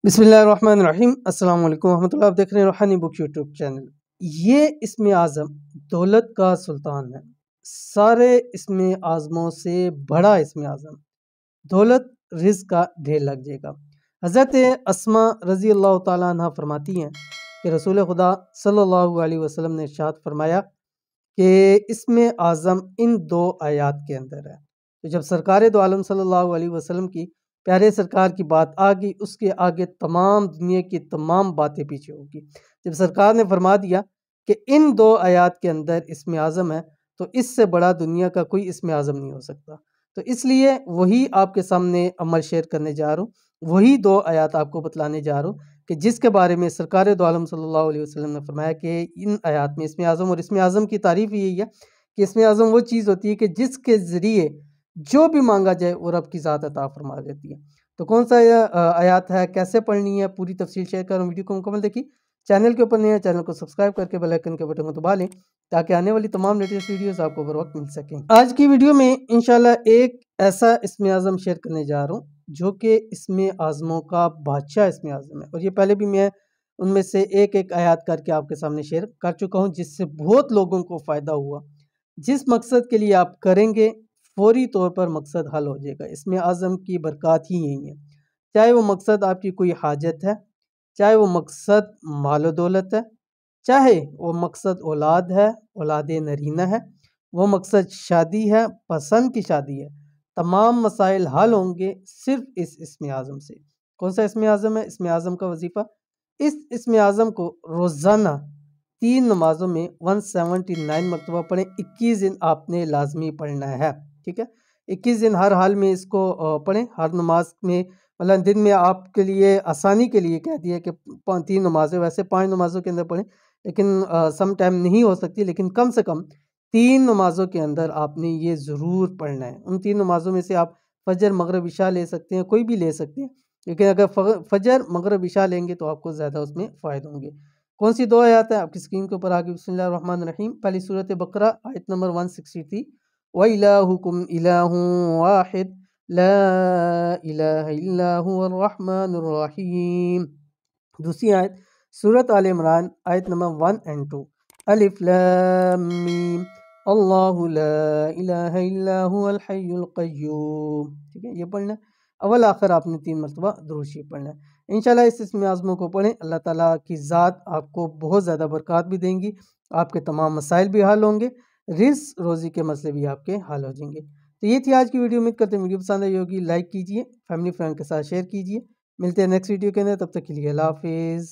बिस्मिल्लाहिर्रहमानिर्रहीम। अस्सलाम वालेकुम रहमतुल्लाह। आप देख रहे हैं रूहानी बुक यूट्यूब चैनल। ये इसमें आज़म दौलत का सुल्तान है। सारे इसमें आज़मों से बड़ा इसमें आज़म, दौलत रिज़्क का ढेर लग जाएगा। हज़रत अस्मा रज़ी अल्लाह ताला अन्हा फरमाती हैं कि रसूल खुदा सल्लल्लाहु अलैहि वसल्लम ने इरशाद फरमाया कि इसमें आज़म इन दो आयात के अंदर है। तो जब सरकार दो आलम सल्लल्लाहु अलैहि वसल्लम की प्यारे सरकार की बात आ गई, उसके आगे तमाम दुनिया की तमाम बातें पीछे होगी। जब सरकार ने फरमा दिया कि इन दो आयात के अंदर इसमें आज़म है, तो इससे बड़ा दुनिया का कोई इसमें आज़म नहीं हो सकता। तो इसलिए वही आपके सामने अमल शेयर करने जा रहा हूँ, वही दो आयात आपको बतलाने जा रहा हूँ कि जिसके बारे में सरकार दो आलम सल्लल्लाहु अलैहि वसल्लम ने फरमाया कि इन आयात में इसमें आज़म, और इसमें आज़म की तारीफ़ यही है कि इसमें आज़म वो चीज़ होती है कि जिसके ज़रिए जो भी मांगा जाए वो रब की ज़ात अता फरमा देती है। तो कौन सा यह आयत है, कैसे पढ़नी है, पूरी तफसील शेयर कर रहा हूँ। वीडियो को मुकम्मल देखिए। चैनल के ऊपर नए हैं, चैनल को सब्सक्राइब करके बेल आइकन के बटन को दबा लें ताकि आने वाली तमाम लेटेस्ट वीडियोस आपको बर वक्त मिल सकें। आज की वीडियो में इंशाल्लाह एक ऐसा इसमें आज़म शेयर करने जा रहा हूँ जो कि इसमें आज़मों का बादशाह इसमें आज़म है, और ये पहले भी मैं उनमें से एक एक आयत करके आपके सामने शेयर कर चुका हूँ, जिससे बहुत लोगों को फ़ायदा हुआ। जिस मकसद के लिए आप करेंगे फौरी तौर पर मकसद हल हो जाएगा। इसमें आज़म की बरक़ात ही यही है। चाहे वो मकसद आपकी कोई हाजत है, चाहे वो मकसद माल दौलत है, चाहे वो मकसद औलाद है, औलाद नरीना है, वो मकसद शादी है, पसंद की शादी है, तमाम मसाइल हल होंगे सिर्फ इस इसमें आज़म से। कौन सा इसमें आज़म है? इसमें आज़म का वजीफ़ा, इस इसमें आज़म को रोज़ाना 3 नमाज़ों में 179 मरतबा पढ़ें। 21 दिन आपने लाजमी पढ़ना है, ठीक है। 21 दिन हर हाल में इसको पढ़ें। हर नमाज में मतलब दिन में आपके लिए आसानी के लिए कह दिया कि 3 नमाज़ें, वैसे 5 नमाज़ों के अंदर पढ़ें, लेकिन सम टाइम नहीं हो सकती, लेकिन कम से कम 3 नमाज़ों के अंदर आपने ये ज़रूर पढ़ना है। उन 3 नमाज़ों में से आप फ़जर, मगरिब, इशा ले सकते हैं, कोई भी ले सकते हैं, लेकिन अगर फ़जर, मगरिब, इशा लेंगे तो आपको ज़्यादा उसमें फ़ायदे होंगे। कौन सी दो आयत है आपकी स्क्रीन के ऊपर आ गई। बिस्मिल्लाहिर्रहमानिर्रहीम। पहली सूरत बकरा आयत नंबर 163, व इलाहुकुम इलाहुन वाहिद ला इलाहा इल्ला हुवल रहमानुर रहीम। दूसरी आयत सूरत आल इमरान आयत नंबर 1 और 2, अलिफ लाम मीम अल्लाहु ला इलाहा इल्ला हुवल हय्युल क़य्यूम। ठीक है, ये पढ़ना। अव्वल आखिर आपने 3 मरतबा दुरूद शरीफ पढ़ना है। इंशाल्लाह इस इसमें आज़मों को पढ़ें, अल्लाह ताला की ज़ात आपको बहुत ज़्यादा बरक़ात भी देंगी, आपके तमाम मसाइल भी हल होंगे, रिज़्क रोज़ी के मसले भी आपके हल हो जाएंगे। तो ये थी आज की वीडियो। उम्मीद करते हैं वीडियो पसंद आई होगी। लाइक कीजिए, फैमिली फ्रेंड के साथ शेयर कीजिए। मिलते हैं नेक्स्ट वीडियो के अंदर, तब तक के लिए अल्लाह हाफ़िज़।